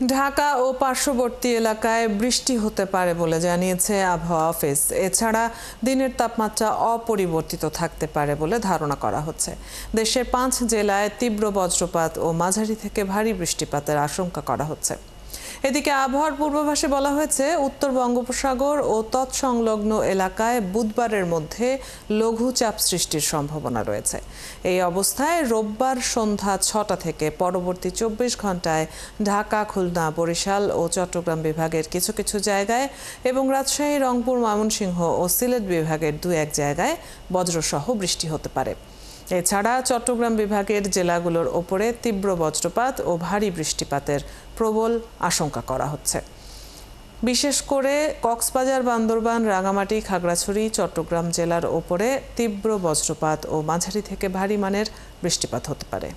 ঢাকা ও পার্শ্ববর্তী এলাকায় বৃষ্টি হতে পারে বলে জানিয়েছে আবহাওয়া অফিস। এছাড়া দিনের তাপমাত্রা অপরিবর্তিত থাকতে পারে বলে ধারণা করা হচ্ছে। দেশের 5 জেলায় তীব্র বজ্রপাত ও মাঝারি থেকে ভারী বৃষ্টিপাতের আশঙ্কা করা হচ্ছে। এদিকে আবহাওয়ার পূর্বাভাসে বলা হয়েছে, উত্তর বঙ্গোপসাগর ও তৎসংলগ্ন এলাকায় বুধবারের মধ্যে লঘুচাপ সৃষ্টির সম্ভাবনা রয়েছে। এই অবস্থায় রোববার সন্ধ্যা 6টা থেকে পরবর্তী 24 ঘন্টায় ঢাকা, খুলনা, বরিশাল ও চট্টগ্রাম বিভাগের কিছু কিছু জায়গায় এবং রাজশাহী, রংপুর, ময়মনসিংহ ও সিলেট বিভাগের 2-1 জায়গায় বজ্রসহ বৃষ্টি হতে পারে। এছাড়া চট্টগ্রাম বিভাগের জেলাগুলোর ওপরে তীব্র বজ্রপাত ও ভারী বৃষ্টিপাতের প্রবল আশঙ্কা করা হচ্ছে। বিশেষ করে কক্সবাজার, বান্দরবান, রাঙামাটি, খাগড়াছড়ি, চট্টগ্রাম জেলার ওপরে তীব্র বজ্রপাত ও মাঝারি থেকে ভারী মানের বৃষ্টিপাত হতে পারে।